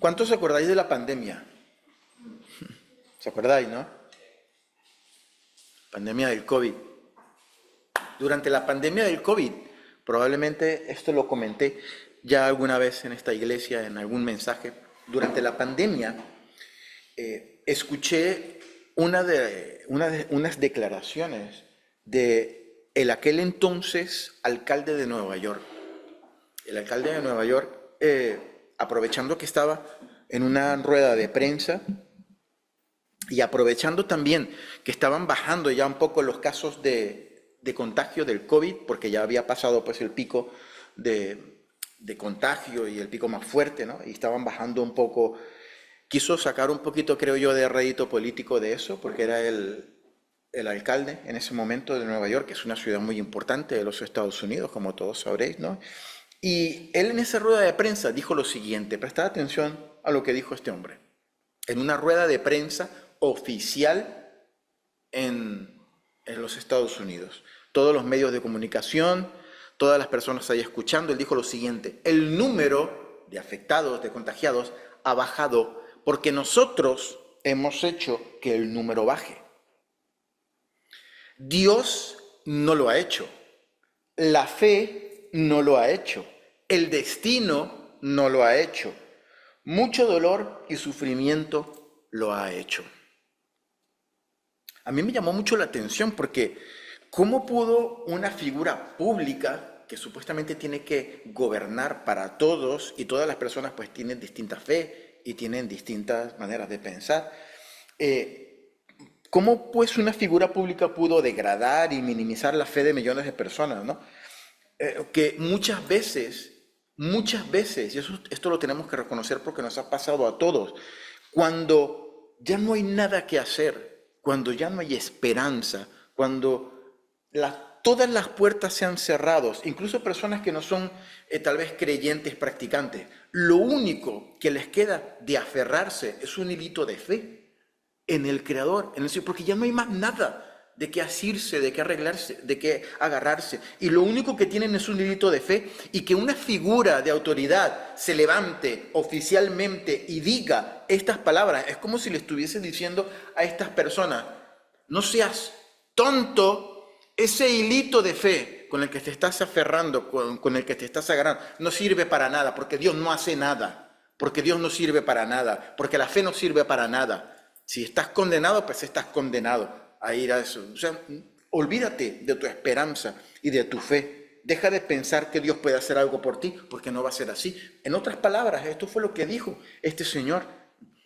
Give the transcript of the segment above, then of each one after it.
¿Cuántos os acordáis de la pandemia? ¿Se acordáis, no? Pandemia del COVID. Durante la pandemia del COVID, probablemente esto lo comenté ya alguna vez en esta iglesia, en algún mensaje. Durante la pandemia, escuché unas declaraciones de aquel entonces alcalde de Nueva York. El alcalde de Nueva York, aprovechando que estaba en una rueda de prensa y aprovechando también que estaban bajando ya un poco los casos de contagio del COVID, porque ya había pasado pues el pico de contagio y el pico más fuerte, ¿no? Y estaban bajando un poco. Quiso sacar un poquito, creo yo, de rédito político de eso, porque era el alcalde en ese momento de Nueva York, que es una ciudad muy importante de los Estados Unidos, como todos sabréis, ¿no? Y él en esa rueda de prensa dijo lo siguiente, prestad atención a lo que dijo este hombre. En una rueda de prensa oficial en los Estados Unidos. Todos los medios de comunicación, todas las personas ahí escuchando, él dijo lo siguiente: el número de afectados, de contagiados, ha bajado porque nosotros hemos hecho que el número baje. Dios no lo ha hecho. La fe no lo ha hecho. El destino no lo ha hecho. Mucho dolor y sufrimiento lo ha hecho. A mí me llamó mucho la atención porque ¿cómo pudo una figura pública que supuestamente tiene que gobernar para todos, y todas las personas pues tienen distinta fe y tienen distintas maneras de pensar, cómo pues una figura pública pudo degradar y minimizar la fe de millones de personas, ¿no? Que muchas veces, y esto lo tenemos que reconocer porque nos ha pasado a todos, cuando ya no hay nada que hacer, cuando ya no hay esperanza, cuando todas las puertas se han cerrado, incluso personas que no son tal vez creyentes, practicantes, lo único que les queda de aferrarse es un hilito de fe en el Creador, en el Señor, porque ya no hay más nada de qué asirse, de qué arreglarse, de qué agarrarse. Y lo único que tienen es un hilito de fe, y que una figura de autoridad se levante oficialmente y diga estas palabras, es como si le estuviese diciendo a estas personas: no seas tonto, ese hilito de fe con el que te estás aferrando, con el que te estás agarrando, no sirve para nada, porque Dios no hace nada, porque Dios no sirve para nada, porque la fe no sirve para nada. Si estás condenado, pues estás condenado a ir a eso. O sea, olvídate de tu esperanza y de tu fe. Deja de pensar que Dios puede hacer algo por ti, porque no va a ser así. En otras palabras, esto fue lo que dijo este señor.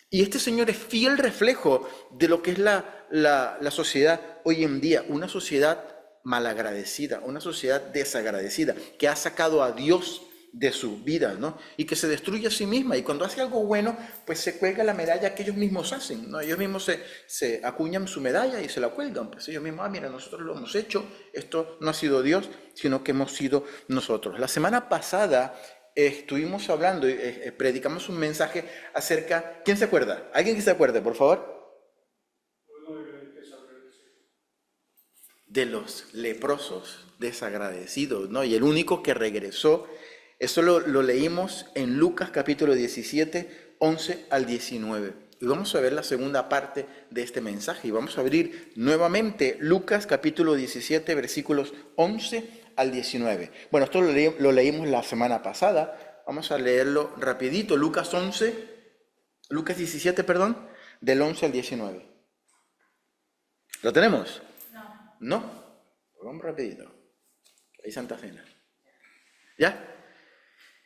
Y este señor es fiel reflejo de lo que es la sociedad hoy en día. Una sociedad malagradecida, una sociedad desagradecida, que ha sacado a Dios de su vida, ¿no? Y que se destruye a sí misma, y cuando hace algo bueno, pues se cuelga la medalla que ellos mismos hacen, ¿no? Ellos mismos se acuñan su medalla y se la cuelgan, pues ellos mismos: mira, nosotros lo hemos hecho, esto no ha sido Dios, sino que hemos sido nosotros. La semana pasada estuvimos hablando, predicamos un mensaje acerca, ¿quién se acuerda? ¿Alguien que se acuerde, por favor? De los leprosos desagradecidos, ¿no? Y el único que regresó, eso lo leímos en Lucas capítulo 17, 11 al 19. Y vamos a ver la segunda parte de este mensaje. Y vamos a abrir nuevamente Lucas capítulo 17, versículos 11 al 19. Bueno, esto lo leímos la semana pasada. Vamos a leerlo rapidito. Lucas 17, perdón, del 11 al 19. ¿Lo tenemos? No, pues vamos rapidito. Hay Santa Cena. ¿Ya?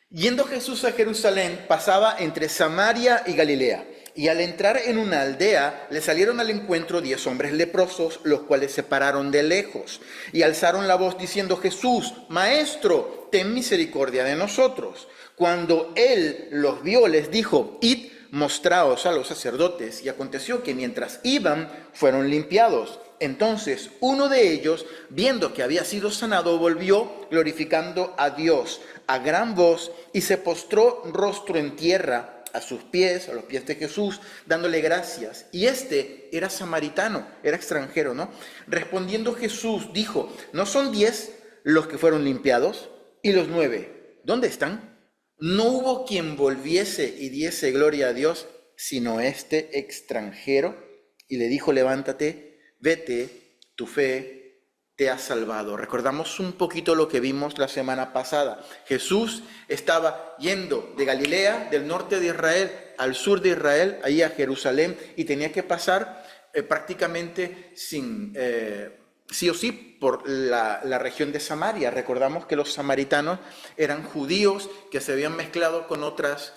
Yendo Jesús a Jerusalén, pasaba entre Samaria y Galilea. Y al entrar en una aldea, le salieron al encuentro 10 hombres leprosos, los cuales se pararon de lejos y alzaron la voz diciendo: Jesús, Maestro, ten misericordia de nosotros. Cuando él los vio, les dijo: Id, mostraos a los sacerdotes. Y aconteció que mientras iban, fueron limpiados. Entonces uno de ellos, viendo que había sido sanado, volvió glorificando a Dios a gran voz y se postró rostro en tierra a sus pies, a los pies de Jesús, dándole gracias. Y este era samaritano, era extranjero, ¿no? Respondiendo Jesús dijo: ¿no son 10 los que fueron limpiados? ¿Y los 9 dónde están? No hubo quien volviese y diese gloria a Dios, sino este extranjero, y le dijo, levántate, vete, tu fe te ha salvado. Recordamos un poquito lo que vimos la semana pasada. Jesús estaba yendo de Galilea, del norte de Israel, al sur de Israel, ahí a Jerusalén, y tenía que pasar prácticamente sí o sí por la región de Samaria. Recordamos que los samaritanos eran judíos que se habían mezclado con otras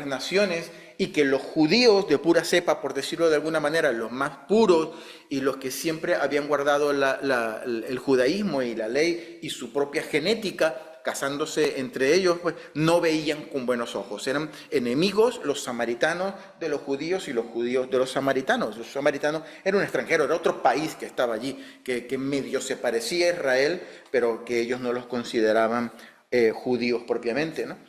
naciones, y que los judíos de pura cepa, por decirlo de alguna manera, los más puros y los que siempre habían guardado el judaísmo y la ley y su propia genética, casándose entre ellos, pues no veían con buenos ojos. Eran enemigos los samaritanos de los judíos y los judíos de los samaritanos. Los samaritanos era un extranjero, era otro país que estaba allí, que medio se parecía a Israel, pero que ellos no los consideraban judíos propiamente, ¿no?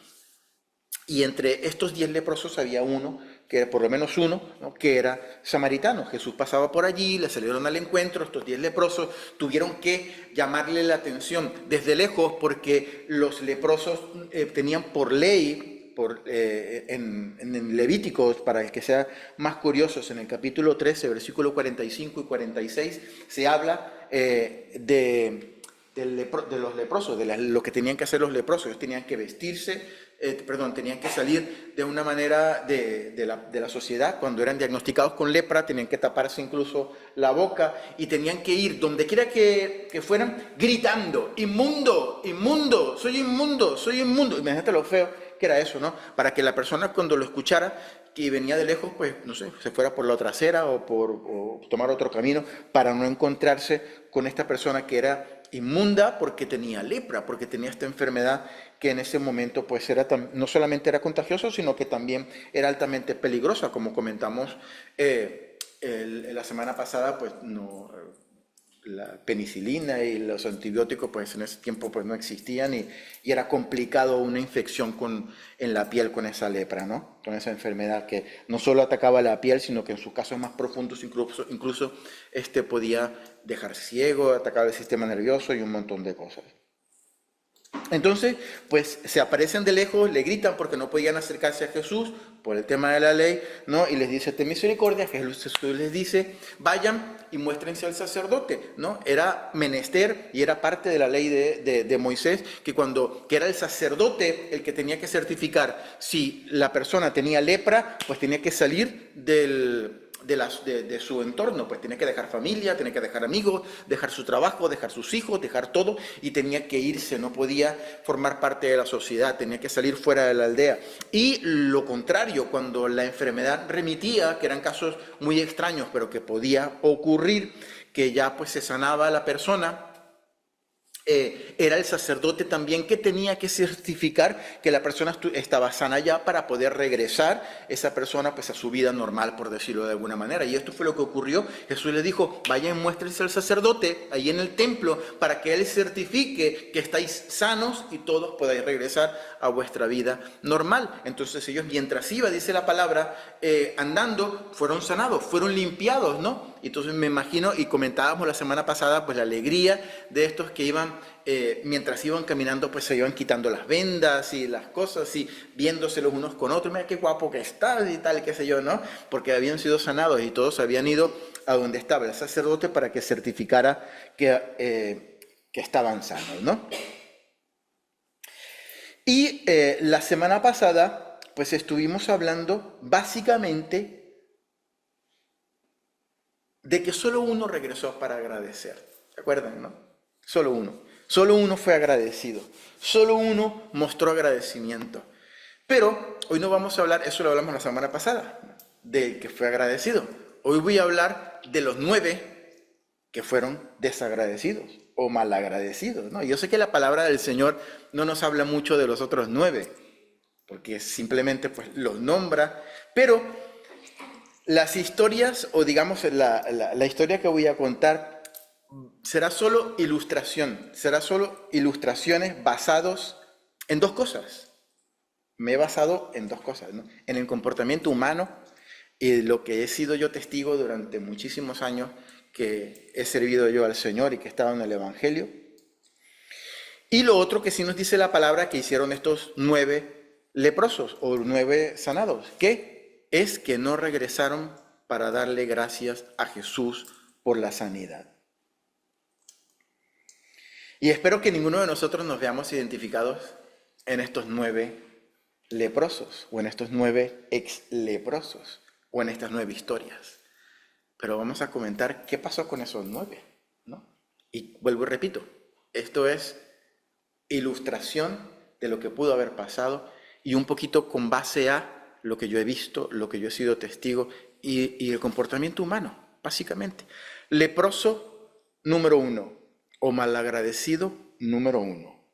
Y entre estos 10 leprosos había uno, que era por lo menos uno, ¿no?, que era samaritano. Jesús pasaba por allí, le salieron al encuentro. Estos 10 leprosos tuvieron que llamarle la atención desde lejos, porque los leprosos tenían por ley, en Levíticos, para el que sea más curiosos, en el capítulo 13, versículo 45 y 46, se habla de los leprosos, de lo que tenían que hacer los leprosos. Ellos tenían que vestirse, tenían que salir de una manera de la sociedad. Cuando eran diagnosticados con lepra, tenían que taparse incluso la boca, y tenían que ir donde quiera que fueran gritando, inmundo, inmundo, soy inmundo, soy inmundo. Imagínate lo feo que era eso, ¿no? Para que la persona, cuando lo escuchara, que venía de lejos, pues, no sé, se fuera por la otra acera o tomar otro camino, para no encontrarse con esta persona que era inmunda porque tenía lepra, porque tenía esta enfermedad que en ese momento pues no solamente era contagiosa, sino que también era altamente peligrosa. Como comentamos la semana pasada, pues la penicilina y los antibióticos pues en ese tiempo pues no existían, y era complicado una infección en la piel con esa lepra, ¿no? Con esa enfermedad que no solo atacaba la piel, sino que en sus casos más profundos incluso podía dejar ciego, atacar el sistema nervioso y un montón de cosas. Entonces, pues se aparecen de lejos, le gritan porque no podían acercarse a Jesús por el tema de la ley, ¿no? Y les dice, ten misericordia. Jesús les dice, vayan y muéstrense al sacerdote, ¿no? Era menester y era parte de la ley de Moisés, que era el sacerdote el que tenía que certificar si la persona tenía lepra, pues tenía que salir de su entorno, pues tenía que dejar familia, tenía que dejar amigos, dejar su trabajo, dejar sus hijos, dejar todo, y tenía que irse, no podía formar parte de la sociedad, tenía que salir fuera de la aldea. Y lo contrario, cuando la enfermedad remitía, que eran casos muy extraños, pero que podía ocurrir, que ya pues se sanaba la persona, era el sacerdote también que tenía que certificar que la persona estaba sana ya, para poder regresar esa persona pues a su vida normal, por decirlo de alguna manera. Y esto fue lo que ocurrió. Jesús le dijo, vayan y muéstrense al sacerdote ahí en el templo, para que él certifique que estáis sanos y todos podáis regresar a vuestra vida normal. Entonces ellos, mientras iba, dice la palabra, andando, fueron sanados, fueron limpiados, ¿no? Entonces me imagino, y comentábamos la semana pasada, pues la alegría de estos que iban, mientras iban caminando, pues se iban quitando las vendas y las cosas, y viéndose los unos con otros, mira qué guapo que estás y tal, qué sé yo, ¿no? Porque habían sido sanados y todos habían ido a donde estaba el sacerdote para que certificara que estaban sanos, ¿no? Y la semana pasada, pues estuvimos hablando básicamente de que solo uno regresó para agradecer. ¿Se acuerdan, no? Solo uno. Solo uno fue agradecido. Solo uno mostró agradecimiento. Pero hoy no vamos a hablar, eso lo hablamos la semana pasada, del que fue agradecido. Hoy voy a hablar de los 9 que fueron desagradecidos o malagradecidos, ¿no? Yo sé que la palabra del Señor no nos habla mucho de los otros 9, porque simplemente pues los nombra, pero las historias, o digamos la historia que voy a contar, será solo ilustración, será solo ilustraciones basados en 2 cosas. Me he basado en 2 cosas, ¿no? En el comportamiento humano y lo que he sido yo testigo durante muchísimos años, que he servido yo al Señor y que he estado en el Evangelio. Y lo otro que sí nos dice la palabra que hicieron estos 9 leprosos o 9 sanados, que es que no regresaron para darle gracias a Jesús por la sanidad. Y espero que ninguno de nosotros nos veamos identificados en estos 9 leprosos, o en estos 9 ex leprosos, o en estas 9 historias. Pero vamos a comentar qué pasó con esos 9, ¿no? Y vuelvo y repito, esto es ilustración de lo que pudo haber pasado y un poquito con base a lo que yo he visto, lo que yo he sido testigo y el comportamiento humano, básicamente. Leproso número 1 o malagradecido número 1.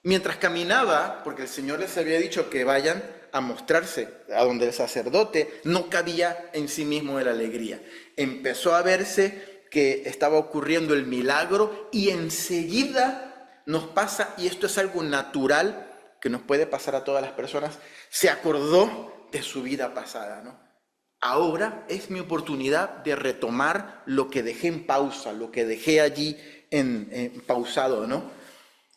Mientras caminaba, porque el Señor les había dicho que vayan a mostrarse a donde el sacerdote, no cabía en sí mismo de la alegría. Empezó a verse que estaba ocurriendo el milagro y enseguida nos pasa, y esto es algo natural que nos puede pasar a todas las personas, se acordó de su vida pasada, ¿no? Ahora es mi oportunidad de retomar lo que dejé en pausa, lo que dejé allí en pausado, ¿no?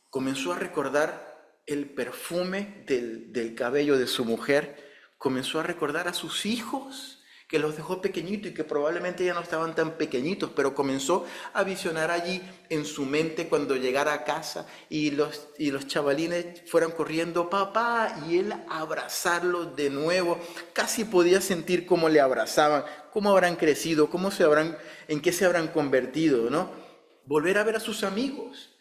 Comenzó a recordar el perfume del cabello de su mujer, comenzó a recordar a sus hijos, que los dejó pequeñitos y que probablemente ya no estaban tan pequeñitos, pero comenzó a visionar allí en su mente cuando llegara a casa y los chavalines fueran corriendo, papá, y él abrazarlos de nuevo. Casi podía sentir cómo le abrazaban, cómo habrán crecido, en qué se habrán convertido, ¿no? Volver a ver a sus amigos.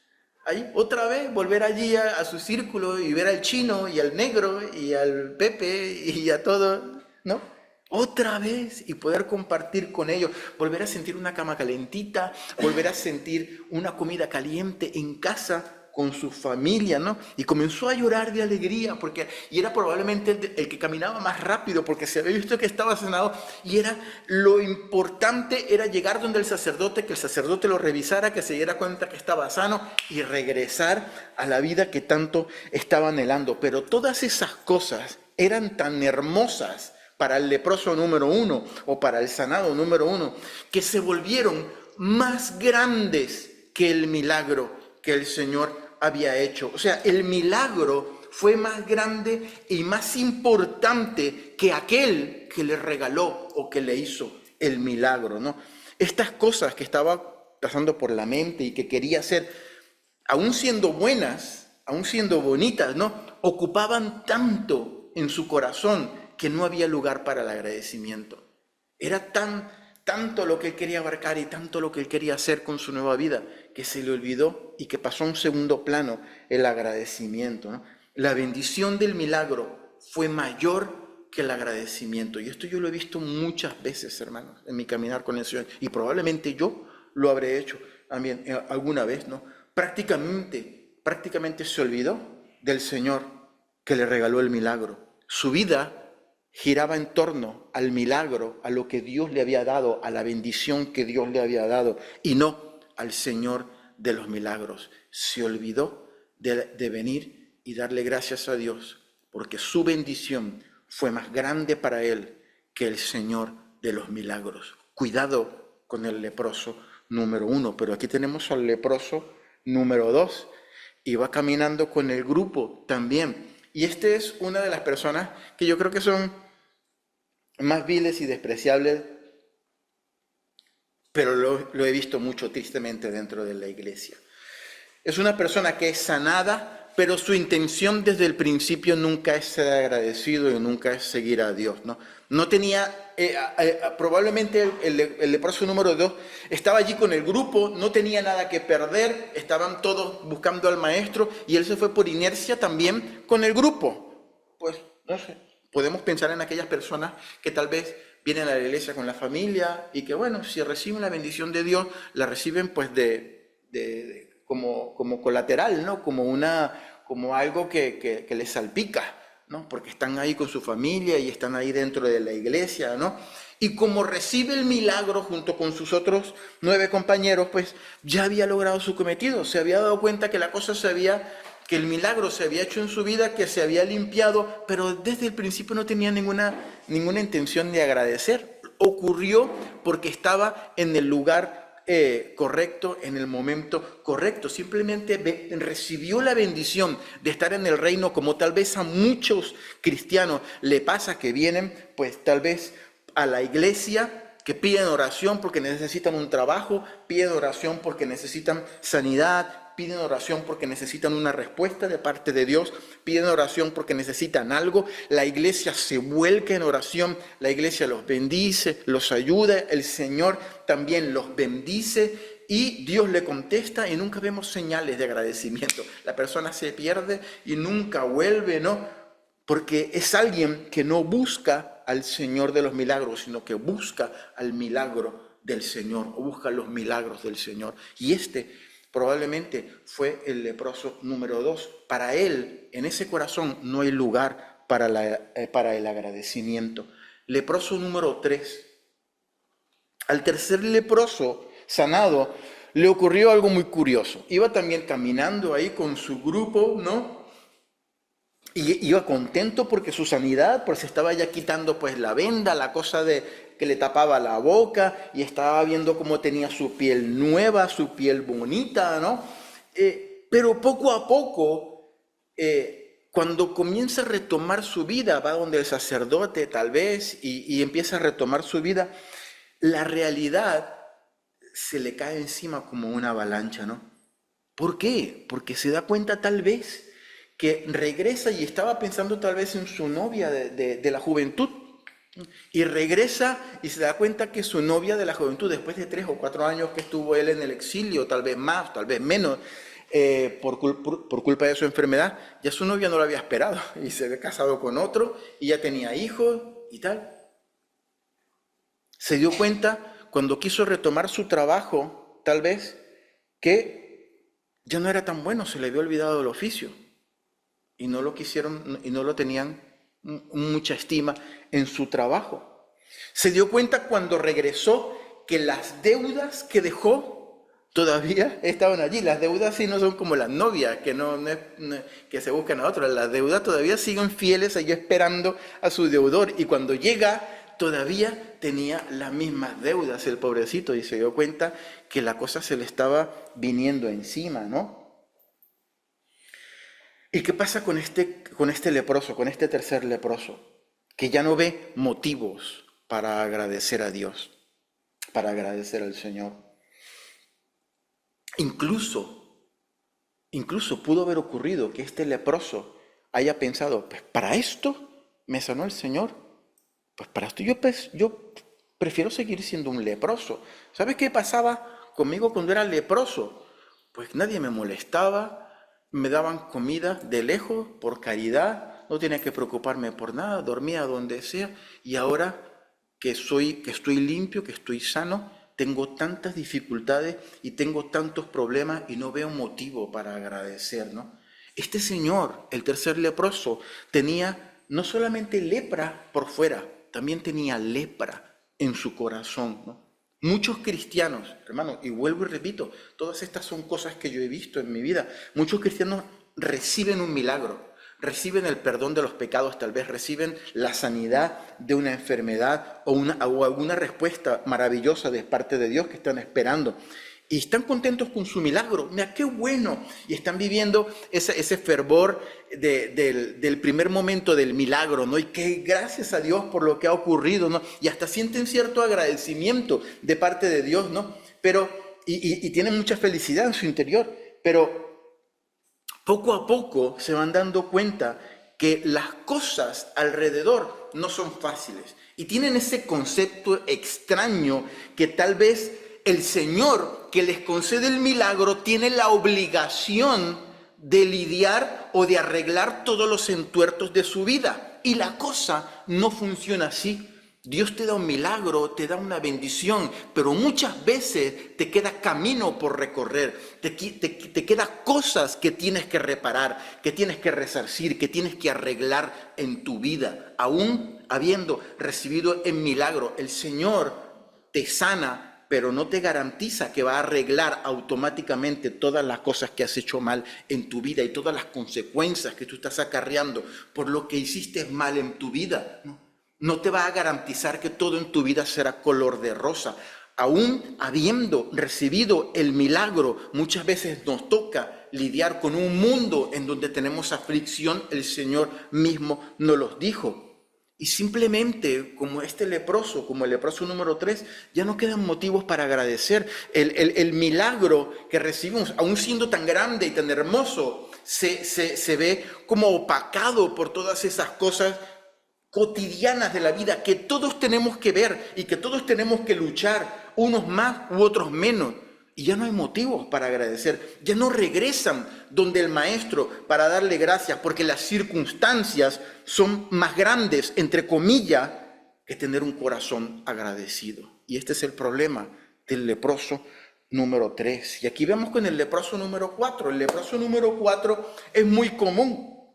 Ahí, otra vez, volver allí a su círculo y ver al chino y al negro y al Pepe y a todo, ¿no? Otra vez y poder compartir con ellos, volver a sentir una cama calentita, volver a sentir una comida caliente en casa con su familia, ¿no? Y comenzó a llorar de alegría, y era probablemente el que caminaba más rápido, porque se había visto que estaba sanado, y lo importante era llegar donde el sacerdote, que el sacerdote lo revisara, que se diera cuenta que estaba sano, y regresar a la vida que tanto estaba anhelando. Pero todas esas cosas eran tan hermosas para el leproso número 1 o para el sanado número 1, que se volvieron más grandes que el milagro que el Señor había hecho. O sea, el milagro fue más grande y más importante que aquel que le regaló o que le hizo el milagro, ¿no? Estas cosas que estaba pasando por la mente y que quería hacer, aún siendo buenas, aún siendo bonitas, ¿no? Ocupaban tanto en su corazón que no había lugar para el agradecimiento. Era tanto lo que él quería abarcar y tanto lo que él quería hacer con su nueva vida, que se le olvidó y que pasó a un segundo plano el agradecimiento, ¿no? La bendición del milagro fue mayor que el agradecimiento. Y esto yo lo he visto muchas veces, hermanos, en mi caminar con el Señor. Y probablemente yo lo habré hecho también alguna vez, ¿no? Prácticamente se olvidó del Señor que le regaló el milagro. Su vida giraba en torno al milagro, a lo que Dios le había dado, a la bendición que Dios le había dado, y no al Señor de los milagros. Se olvidó de venir y darle gracias a Dios, porque su bendición fue más grande para él que el Señor de los milagros. Cuidado con el leproso número 1, pero aquí tenemos al leproso número 2, y va caminando con el grupo también. Y este es una de las personas que yo creo que son más viles y despreciables, pero lo he visto mucho tristemente dentro de la iglesia. Es una persona que es sanada, pero su intención desde el principio nunca es ser agradecido y nunca es seguir a Dios, ¿no? No tenía, probablemente el leproso número 2 estaba allí con el grupo, no tenía nada que perder, estaban todos buscando al maestro y él se fue por inercia también con el grupo. Pues, no sé. Podemos pensar en aquellas personas que tal vez vienen a la iglesia con la familia y que, bueno, si reciben la bendición de Dios, la reciben pues como colateral, ¿no? Como algo que les salpica, ¿no? Porque están ahí con su familia y están ahí dentro de la iglesia, ¿no? Y como recibe el milagro junto con sus otros 9 compañeros, pues ya había logrado su cometido, se había dado cuenta que que el milagro se había hecho en su vida, que se había limpiado, pero desde el principio no tenía ninguna intención de agradecer. Ocurrió porque estaba en el lugar correcto en el momento correcto. Simplemente recibió la bendición de estar en el reino, como tal vez a muchos cristianos le pasa, que vienen pues tal vez a la iglesia, que piden oración porque necesitan un trabajo, piden oración porque necesitan sanidad, piden oración porque necesitan una respuesta de parte de Dios, piden oración porque necesitan algo. La iglesia se vuelca en oración, la iglesia los bendice, los ayuda, el Señor también los bendice y Dios le contesta y nunca vemos señales de agradecimiento. La persona se pierde y nunca vuelve, ¿no? Porque es alguien que no busca al Señor de los milagros, sino que busca al milagro del Señor, o busca los milagros del Señor. Y este probablemente fue el leproso número 2. Para él, en ese corazón, no hay lugar para el agradecimiento. Leproso número 3. Al tercer leproso sanado le ocurrió algo muy curioso. Iba también caminando ahí con su grupo, ¿no? Y iba contento porque su sanidad, pues se estaba ya quitando pues la venda, la cosa que le tapaba la boca, y estaba viendo cómo tenía su piel nueva, su piel bonita, ¿no? Pero poco a poco, cuando comienza a retomar su vida, va donde el sacerdote tal vez y empieza a retomar su vida, la realidad se le cae encima como una avalancha, ¿no? ¿Por qué? Porque se da cuenta tal vez que regresa y estaba pensando tal vez en su novia de la juventud, y regresa y se da cuenta que su novia de la juventud, después de 3 o 4 años que estuvo él en el exilio, tal vez más, tal vez menos, por culpa de su enfermedad, ya su novia no lo había esperado y se había casado con otro y ya tenía hijos y tal. Se dio cuenta cuando quiso retomar su trabajo, tal vez, que ya no era tan bueno, se le había olvidado el oficio. Y no lo quisieron y no lo tenían mucha estima en su trabajo. Se dio cuenta cuando regresó que las deudas que dejó todavía estaban allí. Las deudas sí no son como las novias, que se buscan a otras. Las deudas todavía siguen fieles allí esperando a su deudor. Y cuando llega, todavía tenía las mismas deudas el pobrecito, y se dio cuenta que la cosa se le estaba viniendo encima, ¿no? ¿Y qué pasa con este leproso, con este tercer leproso? Que ya no ve motivos para agradecer a Dios, para agradecer al Señor. Incluso pudo haber ocurrido que este leproso haya pensado, pues para esto me sanó el Señor, pues para esto yo prefiero seguir siendo un leproso. ¿Sabes qué pasaba conmigo cuando era leproso? Pues nadie me molestaba, me daban comida de lejos, por caridad, no tenía que preocuparme por nada, dormía donde sea, y ahora que estoy limpio, que estoy sano, tengo tantas dificultades y tengo tantos problemas y no veo motivo para agradecer, ¿no? Este señor, el tercer leproso, tenía no solamente lepra por fuera, también tenía lepra en su corazón, ¿no? Muchos cristianos, hermanos, y vuelvo y repito, todas estas son cosas que yo he visto en mi vida. Muchos cristianos reciben un milagro, reciben el perdón de los pecados, tal vez reciben la sanidad de una enfermedad o alguna respuesta maravillosa de parte de Dios que están esperando. Y están contentos con su milagro. Mira, qué bueno. Y están viviendo ese fervor del primer momento del milagro, ¿no? Y que gracias a Dios por lo que ha ocurrido, ¿no? Y hasta sienten cierto agradecimiento de parte de Dios, ¿no? Pero, y tienen mucha felicidad en su interior. Pero poco a poco se van dando cuenta que las cosas alrededor no son fáciles. Y tienen ese concepto extraño que tal vez el Señor que les concede el milagro tiene la obligación de lidiar o de arreglar todos los entuertos de su vida. Y la cosa no funciona así. Dios te da un milagro, te da una bendición, pero muchas veces te queda camino por recorrer, te quedan cosas que tienes que reparar, que tienes que resarcir, que tienes que arreglar en tu vida. Aún habiendo recibido el milagro, el Señor te sana, pero no te garantiza que va a arreglar automáticamente todas las cosas que has hecho mal en tu vida y todas las consecuencias que tú estás acarreando por lo que hiciste mal en tu vida. No te va a garantizar que todo en tu vida será color de rosa. Aún habiendo recibido el milagro, muchas veces nos toca lidiar con un mundo en donde tenemos aflicción. El Señor mismo nos los dijo. Y simplemente, como el leproso número 3, ya no quedan motivos para agradecer. El milagro que recibimos, aún siendo tan grande y tan hermoso, se ve como opacado por todas esas cosas cotidianas de la vida que todos tenemos que ver y que todos tenemos que luchar, unos más u otros menos. Y ya no hay motivos para agradecer, ya no regresan donde el maestro para darle gracias, porque las circunstancias son más grandes, entre comillas, que tener un corazón agradecido. Y este es el problema del leproso número 3. Y aquí vemos con el leproso número 4. El leproso número 4 es muy común,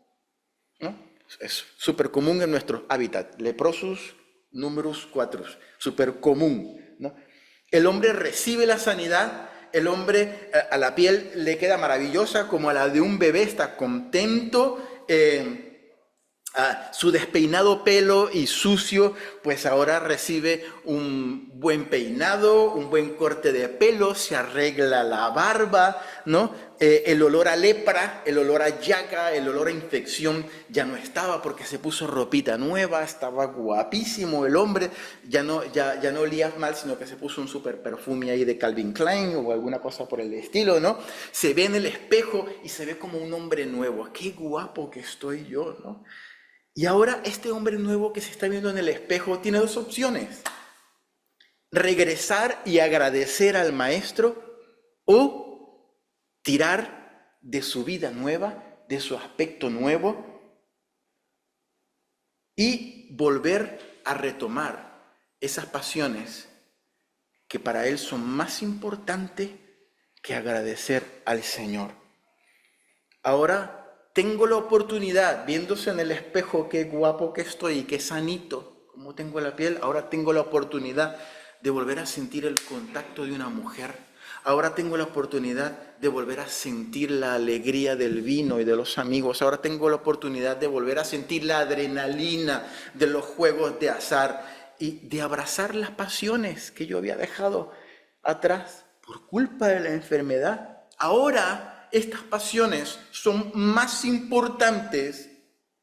¿no? Es súper común en nuestro hábitat. Leprosus números 4, súper común, ¿no? El hombre recibe la sanidad, el hombre a la piel le queda maravillosa como a la de un bebé, está contento, su despeinado pelo y sucio, pues ahora recibe un buen peinado, un buen corte de pelo, se arregla la barba, ¿no? El olor a lepra, el olor a llaga, el olor a infección ya no estaba porque se puso ropita nueva, estaba guapísimo el hombre, ya no olía mal, sino que se puso un super perfume ahí de Calvin Klein o alguna cosa por el estilo, ¿no? Se ve en el espejo y se ve como un hombre nuevo. ¡Qué guapo que estoy yo!, ¿no? Y ahora este hombre nuevo que se está viendo en el espejo tiene dos opciones: regresar y agradecer al maestro, o tirar de su vida nueva, de su aspecto nuevo, y volver a retomar esas pasiones que para él son más importantes que agradecer al Señor. Ahora tengo la oportunidad, viéndose en el espejo, qué guapo que estoy y qué sanito, como tengo la piel, ahora tengo la oportunidad de volver a sentir el contacto de una mujer. Ahora tengo la oportunidad de volver a sentir la alegría del vino y de los amigos. Ahora tengo la oportunidad de volver a sentir la adrenalina de los juegos de azar y de abrazar las pasiones que yo había dejado atrás por culpa de la enfermedad. Ahora estas pasiones son más importantes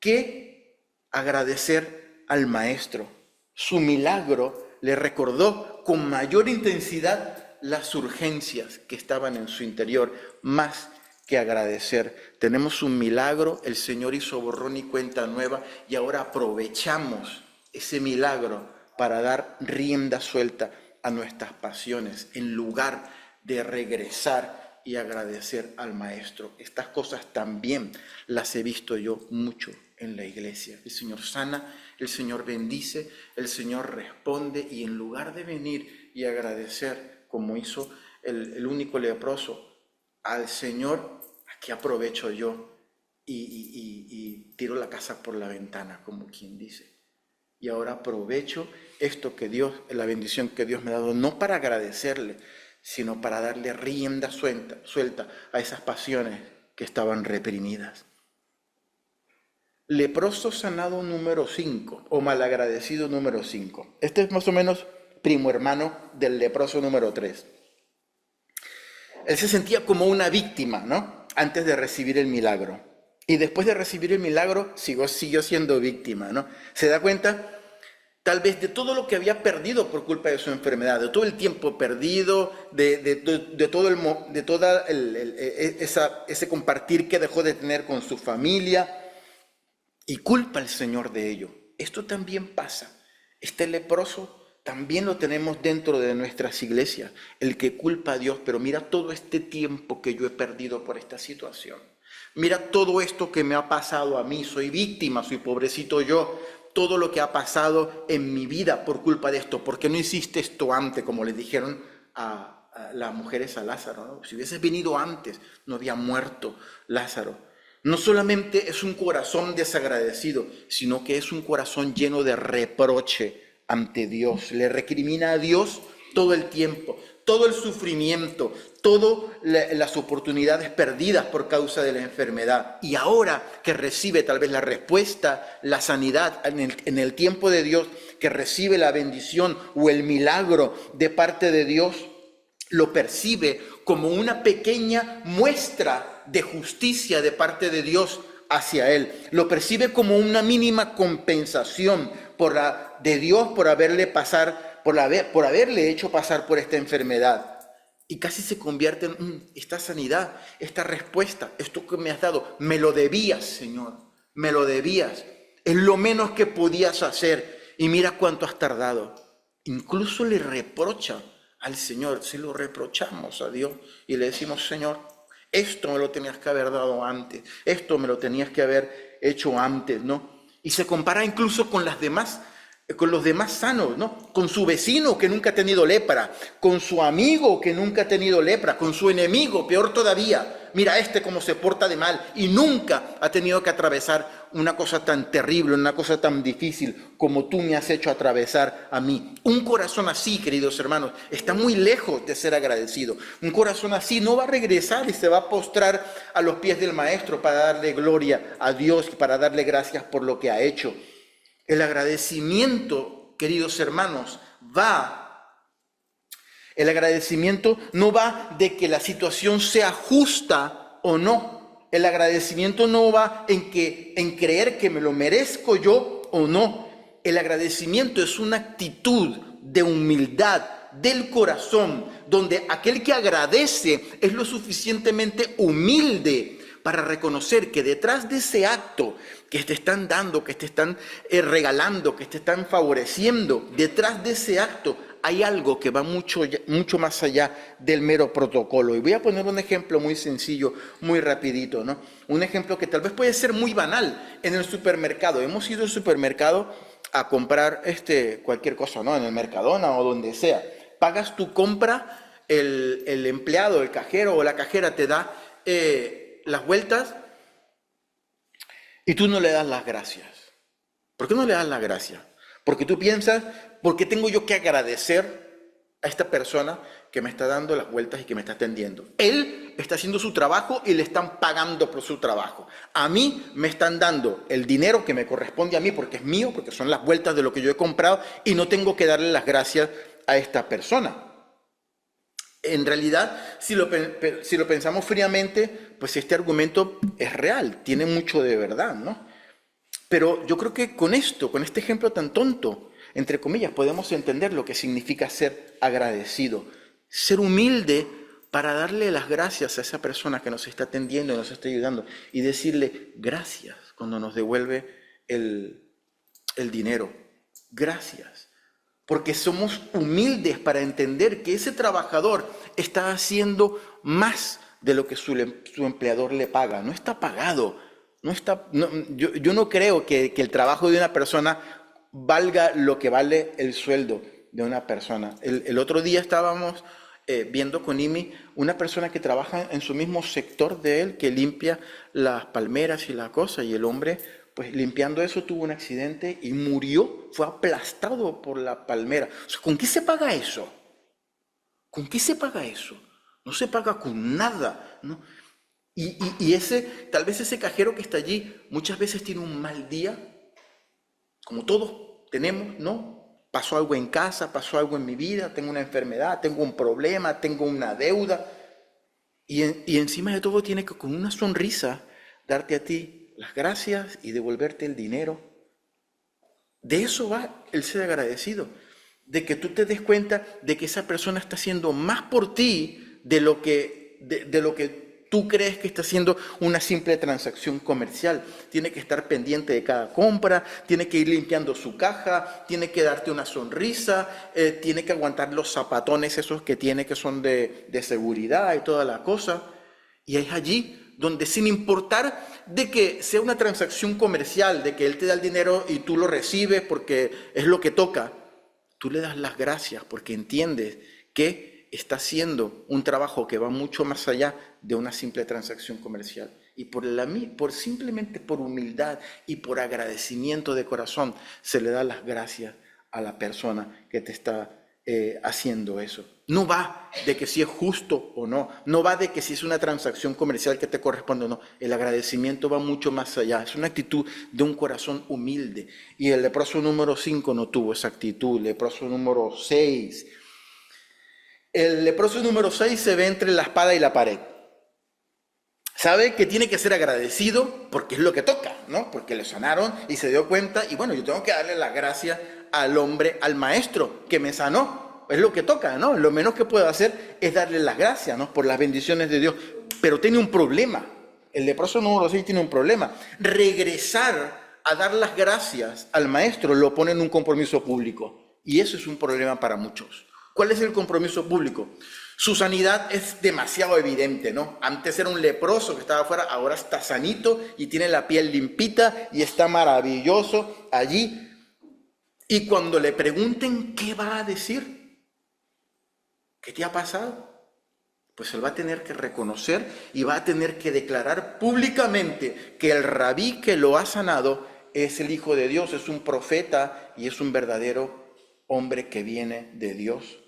que agradecer al maestro. Su milagro le recordó con mayor intensidad las urgencias que estaban en su interior, más que agradecer. Tenemos un milagro, el Señor hizo borrón y cuenta nueva, y ahora aprovechamos ese milagro para dar rienda suelta a nuestras pasiones, en lugar de regresar y agradecer al maestro. Estas cosas también las he visto yo mucho en la iglesia. El Señor sana, el Señor bendice, el Señor responde, y en lugar de venir y agradecer como hizo el único leproso al Señor, aquí aprovecho yo y tiro la casa por la ventana, como quien dice. Y ahora aprovecho esto que Dios, la bendición que Dios me ha dado, no para agradecerle, sino para darle rienda suelta a esas pasiones que estaban reprimidas. Leproso sanado número 5, o malagradecido número 5. Este es más o menos primo hermano del leproso número 3. Él se sentía como una víctima, ¿no? Antes de recibir el milagro. Y después de recibir el milagro, siguió siendo víctima, ¿no? ¿Se da cuenta? Tal vez de todo lo que había perdido por culpa de su enfermedad, de todo el tiempo perdido, ese compartir que dejó de tener con su familia, y culpa al Señor de ello. Esto también pasa. Este leproso también lo tenemos dentro de nuestras iglesias, el que culpa a Dios, pero mira todo este tiempo que yo he perdido por esta situación. Mira todo esto que me ha pasado a mí, soy víctima, soy pobrecito yo. Todo lo que ha pasado en mi vida por culpa de esto. ¿Por qué no hiciste esto antes? Como le dijeron a las mujeres a Lázaro, ¿no? Si hubieses venido antes, no había muerto Lázaro. No solamente es un corazón desagradecido, sino que es un corazón lleno de reproche ante Dios. Le recrimina a Dios todo el tiempo. todo el sufrimiento, todas las oportunidades perdidas por causa de la enfermedad. Y ahora que recibe tal vez la respuesta, la sanidad en el tiempo de Dios, que recibe la bendición o el milagro de parte de Dios, lo percibe como una pequeña muestra de justicia de parte de Dios hacia él. Lo percibe como una mínima compensación de Dios por haberle hecho pasar por esta enfermedad. Y casi se convierte en esta sanidad, esta respuesta, esto que me has dado, me lo debías, Señor, me lo debías. Es lo menos que podías hacer y mira cuánto has tardado. Incluso le reprocha al Señor, se lo reprochamos a Dios y le decimos, Señor, esto me lo tenías que haber dado antes, esto me lo tenías que haber hecho antes, ¿no? Y se compara incluso con los demás sanos, ¿no? Con su vecino que nunca ha tenido lepra, con su amigo que nunca ha tenido lepra, con su enemigo, peor todavía. Mira cómo se porta de mal y nunca ha tenido que atravesar una cosa tan terrible, una cosa tan difícil como tú me has hecho atravesar a mí. Un corazón así, queridos hermanos, está muy lejos de ser agradecido. Un corazón así no va a regresar y se va a postrar a los pies del Maestro para darle gloria a Dios y para darle gracias por lo que ha hecho. El agradecimiento, queridos hermanos, el agradecimiento no va de que la situación sea justa o no. El agradecimiento no va en creer que me lo merezco yo o no. El agradecimiento es una actitud de humildad del corazón, donde aquel que agradece es lo suficientemente humilde para reconocer que detrás de ese acto que te están dando, que te están regalando, que te están favoreciendo, detrás de ese acto hay algo que va mucho más allá del mero protocolo. Y voy a poner un ejemplo muy sencillo, muy rapidito, ¿no? Un ejemplo que tal vez puede ser muy banal en el supermercado. Hemos ido al supermercado a comprar cualquier cosa, ¿no? En el Mercadona o donde sea. Pagas tu compra, el empleado, el cajero o la cajera te da las vueltas y tú no le das las gracias. ¿Por qué no le das las gracias? Porque tú piensas, ¿por qué tengo yo que agradecer a esta persona que me está dando las vueltas y que me está atendiendo? Él está haciendo su trabajo y le están pagando por su trabajo. A mí me están dando el dinero que me corresponde a mí porque es mío, porque son las vueltas de lo que yo he comprado y no tengo que darle las gracias a esta persona. En realidad, si lo pensamos fríamente, pues este argumento es real, tiene mucho de verdad, ¿no? Pero yo creo que con este ejemplo tan tonto, entre comillas, podemos entender lo que significa ser agradecido, ser humilde para darle las gracias a esa persona que nos está atendiendo y nos está ayudando y decirle gracias cuando nos devuelve el dinero. Gracias. Porque somos humildes para entender que ese trabajador está haciendo más de lo que su empleador le paga. No está pagado. Yo no creo que el trabajo de una persona valga lo que vale el sueldo de una persona. El otro día estábamos viendo con Imi una persona que trabaja en su mismo sector de él, que limpia las palmeras y la cosa, y el hombre, pues limpiando eso, tuvo un accidente y murió, fue aplastado por la palmera. O sea, ¿con qué se paga eso? ¿Con qué se paga eso? No se paga con nada, ¿no? Y tal vez ese cajero que está allí muchas veces tiene un mal día, como todos tenemos, ¿no? Pasó algo en casa, pasó algo en mi vida, tengo una enfermedad, tengo un problema, tengo una deuda. Y encima de todo tiene que con una sonrisa darte a ti las gracias y devolverte el dinero. De eso va el ser agradecido, de que tú te des cuenta de que esa persona está haciendo más por ti de lo que tú crees que está haciendo una simple transacción comercial. Tiene que estar pendiente de cada compra, tiene que ir limpiando su caja, tiene que darte una sonrisa, tiene que aguantar los zapatones esos que tiene que son de seguridad y toda la cosa. Y es allí donde, sin importar de que sea una transacción comercial, de que él te da el dinero y tú lo recibes porque es lo que toca, tú le das las gracias porque entiendes que está haciendo un trabajo que va mucho más allá de una simple transacción comercial. Y simplemente por humildad y por agradecimiento de corazón se le da las gracias a la persona que te está haciendo eso. No va de que si es justo o no, no va de que si es una transacción comercial que te corresponde o no. El agradecimiento va mucho más allá, es una actitud de un corazón humilde. Y el leproso número 5 no tuvo esa actitud, el leproso número 6. El leproso número 6 se ve entre la espada y la pared. Sabe que tiene que ser agradecido porque es lo que toca, ¿no? Porque le sanaron y se dio cuenta, y bueno, yo tengo que darle las gracias al hombre, al maestro que me sanó. Es lo que toca, ¿no? Lo menos que puedo hacer es darle las gracias, ¿no? Por las bendiciones de Dios. Pero tiene un problema. El leproso número 6 tiene un problema. Regresar a dar las gracias al maestro lo pone en un compromiso público. Y eso es un problema para muchos. ¿Cuál es el compromiso público? Su sanidad es demasiado evidente, ¿no? Antes era un leproso que estaba afuera, ahora está sanito y tiene la piel limpita y está maravilloso allí. Y cuando le pregunten, ¿qué va a decir? ¿Qué te ha pasado? Pues él va a tener que reconocer y va a tener que declarar públicamente que el rabí que lo ha sanado es el Hijo de Dios, es un profeta y es un verdadero hombre que viene de Dios.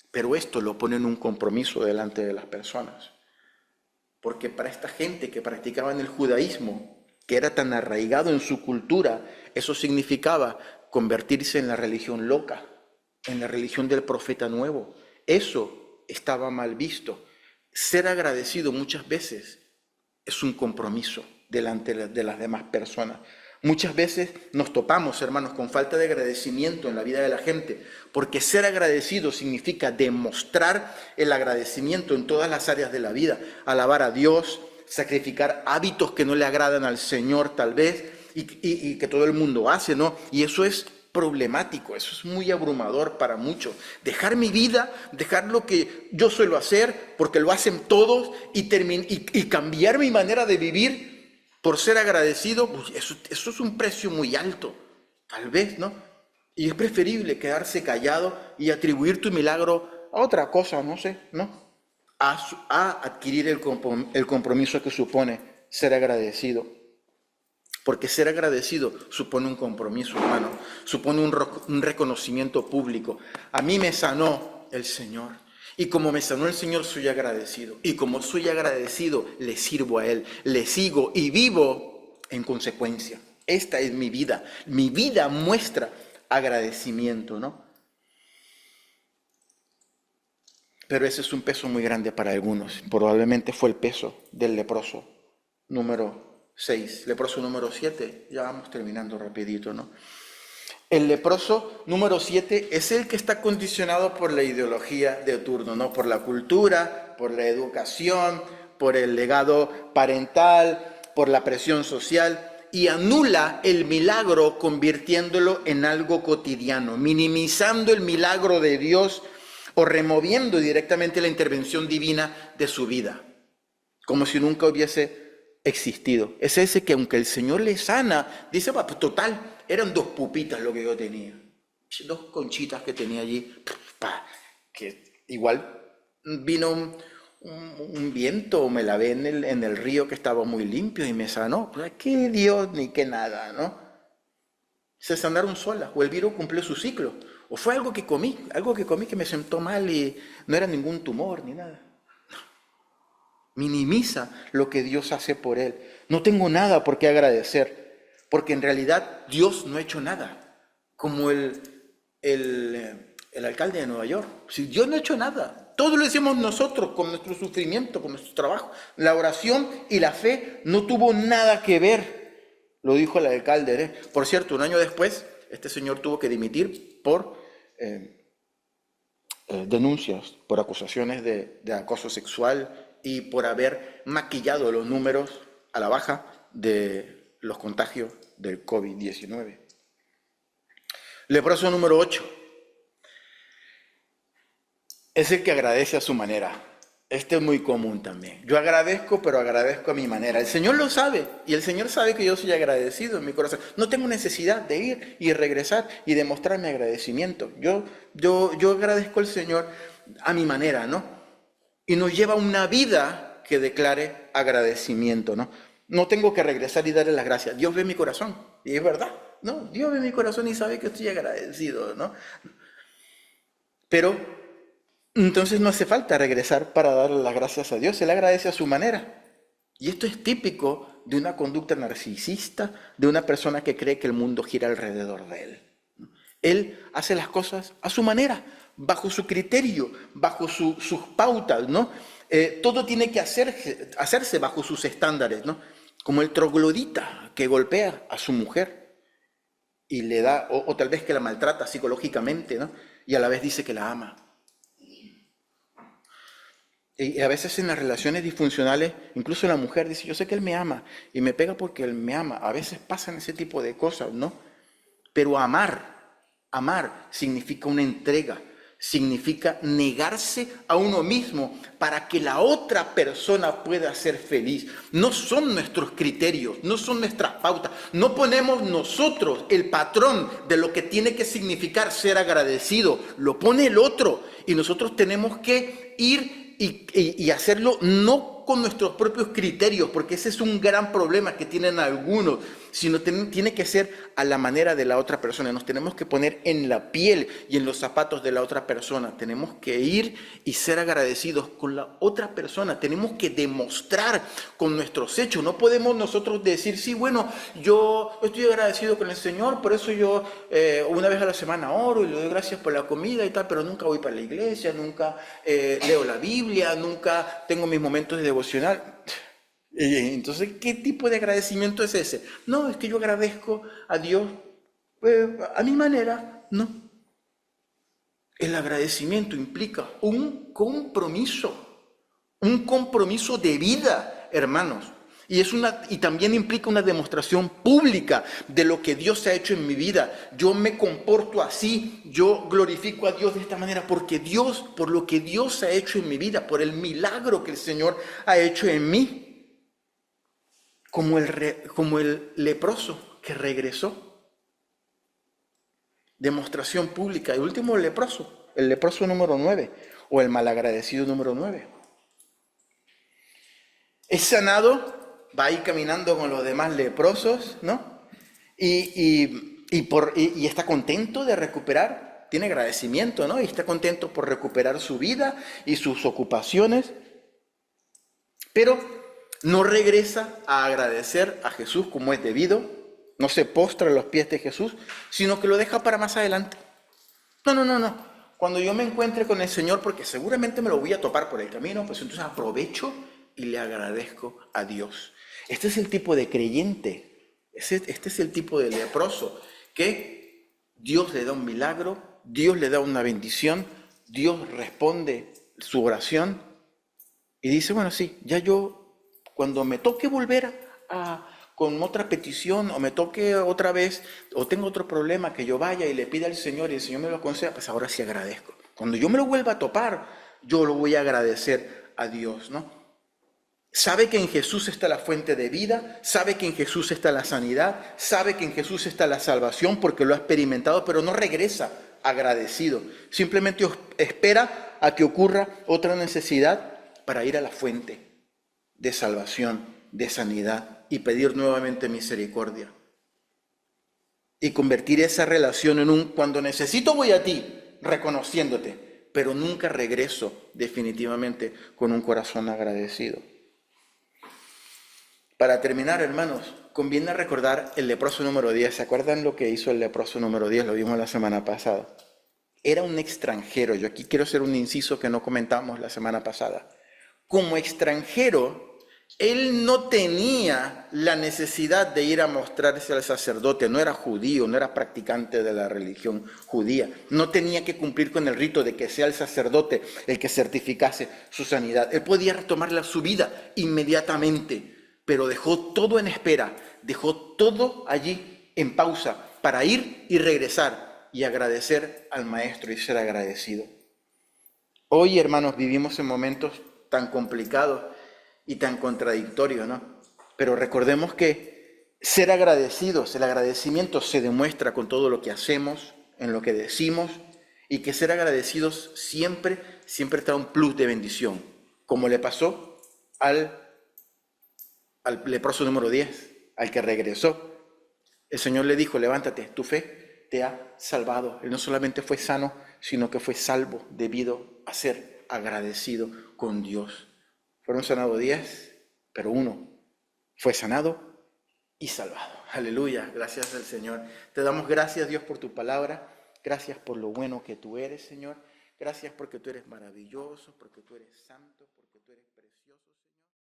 Pero esto lo pone en un compromiso delante de las personas. Porque para esta gente que practicaba en el judaísmo, que era tan arraigado en su cultura, eso significaba convertirse en la religión loca, en la religión del profeta nuevo. Eso estaba mal visto. Ser agradecido muchas veces es un compromiso delante de las demás personas. Muchas veces nos topamos, hermanos, con falta de agradecimiento en la vida de la gente, porque ser agradecido significa demostrar el agradecimiento en todas las áreas de la vida, alabar a Dios, sacrificar hábitos que no le agradan al Señor tal vez, y que todo el mundo hace, ¿no? Y eso es problemático, eso es muy abrumador para muchos. Dejar mi vida, dejar lo que yo suelo hacer, porque lo hacen todos, y cambiar mi manera de vivir por ser agradecido, pues eso es un precio muy alto, tal vez, ¿no? Y es preferible quedarse callado y atribuir tu milagro a otra cosa, no sé, ¿no? A adquirir el compromiso que supone ser agradecido. Porque ser agradecido supone un compromiso, hermano, supone un reconocimiento público. A mí me sanó el Señor. Y como me sanó el Señor, soy agradecido. Y como soy agradecido, le sirvo a Él, le sigo y vivo en consecuencia. Esta es mi vida. Mi vida muestra agradecimiento, ¿no? Pero ese es un peso muy grande para algunos. Probablemente fue el peso del leproso número 6. Leproso número 7. Ya vamos terminando rapidito, ¿no? El leproso número 7 es el que está condicionado por la ideología de turno, ¿no? Por la cultura, por la educación, por el legado parental, por la presión social, y anula el milagro convirtiéndolo en algo cotidiano, minimizando el milagro de Dios o removiendo directamente la intervención divina de su vida, como si nunca hubiese existido. Es ese que aunque el Señor le sana, dice, pues total, eran 2 pupitas lo que yo tenía, 2 conchitas que tenía allí, que igual vino un viento, me lavé en el río que estaba muy limpio y me sanó. Pues qué Dios ni qué nada, ¿no? Se sanaron solas, o el virus cumplió su ciclo, o fue algo que comí que me sentó mal y no era ningún tumor ni nada. Minimiza lo que Dios hace por él. No tengo nada por qué agradecer, porque en realidad Dios no ha hecho nada. Como el alcalde de Nueva York. Si Dios no ha hecho nada, todo lo hicimos nosotros con nuestro sufrimiento, con nuestro trabajo. La oración y la fe no tuvo nada que ver, lo dijo el alcalde, ¿eh? Por cierto, un año después, este señor tuvo que dimitir por denuncias, por acusaciones de acoso sexual y por haber maquillado los números a la baja de los contagios del COVID-19. Leproso número 8. Es el que agradece a su manera. Este es muy común también. Yo agradezco, pero agradezco a mi manera. El Señor lo sabe, y el Señor sabe que yo soy agradecido en mi corazón. No tengo necesidad de ir y regresar y demostrar mi agradecimiento. Yo agradezco al Señor a mi manera, ¿no? Y nos lleva una vida que declare agradecimiento, ¿no? No tengo que regresar y darle las gracias. Dios ve mi corazón, y es verdad, ¿no? Dios ve mi corazón y sabe que estoy agradecido, ¿no? Pero Entonces no hace falta regresar para darle las gracias a Dios, él agradece a su manera. Y esto es típico de una conducta narcisista, de una persona que cree que el mundo gira alrededor de él. Él hace las cosas a su manera, bajo su criterio, bajo sus pautas, ¿no? Todo tiene que hacerse bajo sus estándares, ¿no? Como el troglodita que golpea a su mujer y le da, o tal vez que la maltrata psicológicamente, ¿no? Y a la vez dice que la ama. Y a veces en las relaciones disfuncionales, incluso la mujer dice, yo sé que él me ama y me pega porque él me ama. A veces pasan ese tipo de cosas, ¿no? Pero amar significa una entrega, significa negarse a uno mismo para que la otra persona pueda ser feliz. No son nuestros criterios, no son nuestras pautas. No ponemos nosotros el patrón de lo que tiene que significar ser agradecido. Lo pone el otro y nosotros tenemos que ir y hacerlo no con nuestros propios criterios, porque ese es un gran problema que tienen algunos, sino tiene que ser a la manera de la otra persona. Nos tenemos que poner en la piel y en los zapatos de la otra persona. Tenemos que ir y ser agradecidos con la otra persona. Tenemos que demostrar con nuestros hechos. No podemos nosotros decir, sí, bueno, yo estoy agradecido con el Señor, por eso yo una vez a la semana oro y le doy gracias por la comida y tal, pero nunca voy para la iglesia, nunca leo la Biblia, nunca tengo mis momentos de devocional. Entonces, ¿qué tipo de agradecimiento es ese? No, es que yo agradezco a Dios a mi manera. No. El agradecimiento implica un compromiso de vida, hermanos. Y también implica una demostración pública de lo que Dios ha hecho en mi vida. Yo me comporto así, yo glorifico a Dios de esta manera porque por lo que Dios ha hecho en mi vida, por el milagro que el Señor ha hecho en mí. Como el leproso que regresó. Demostración pública. El último el leproso número 9, o el malagradecido número 9. Es sanado, va ahí caminando con los demás leprosos, ¿no? Y está contento de recuperar, tiene agradecimiento, ¿no? Y está contento por recuperar su vida y sus ocupaciones, pero no regresa a agradecer a Jesús como es debido, no se postra a los pies de Jesús, sino que lo deja para más adelante. No. Cuando yo me encuentre con el Señor, porque seguramente me lo voy a topar por el camino, pues entonces aprovecho y le agradezco a Dios. Este es el tipo de creyente, este es el tipo de leproso, que Dios le da un milagro, Dios le da una bendición, Dios responde su oración y dice, bueno, sí, ya yo, cuando me toque volver con otra petición, o me toque otra vez, o tengo otro problema, que yo vaya y le pida al Señor y el Señor me lo conceda, pues ahora sí agradezco. Cuando yo me lo vuelva a topar, yo lo voy a agradecer a Dios, ¿no? Sabe que en Jesús está la fuente de vida, sabe que en Jesús está la sanidad, sabe que en Jesús está la salvación porque lo ha experimentado, pero no regresa agradecido. Simplemente espera a que ocurra otra necesidad para ir a la fuente de salvación, de sanidad y pedir nuevamente misericordia. Y convertir esa relación en cuando necesito voy a ti, reconociéndote, pero nunca regreso definitivamente con un corazón agradecido. Para terminar, hermanos, conviene recordar el leproso número 10. ¿Se acuerdan lo que hizo el leproso número 10? Lo vimos la semana pasada. Era un extranjero. Yo aquí quiero hacer un inciso que no comentamos la semana pasada. Como extranjero, él no tenía la necesidad de ir a mostrarse al sacerdote. No era judío, no era practicante de la religión judía. No tenía que cumplir con el rito de que sea el sacerdote el que certificase su sanidad. Él podía retomar su vida inmediatamente, pero dejó todo en espera, dejó todo allí en pausa para ir y regresar y agradecer al Maestro y ser agradecido. Hoy, hermanos, vivimos en momentos tan complicados y tan contradictorios, ¿no? Pero recordemos que ser agradecidos, el agradecimiento se demuestra con todo lo que hacemos, en lo que decimos, y que ser agradecidos siempre trae un plus de bendición, como le pasó al leproso número 10, al que regresó. El Señor le dijo, levántate, tu fe te ha salvado. Él no solamente fue sano, sino que fue salvo debido a ser agradecido con Dios. Fueron sanados 10, pero uno fue sanado y salvado. Aleluya, gracias al Señor. Te damos gracias, Dios, por tu palabra. Gracias por lo bueno que tú eres, Señor. Gracias porque tú eres maravilloso, porque tú eres santo, porque tú eres...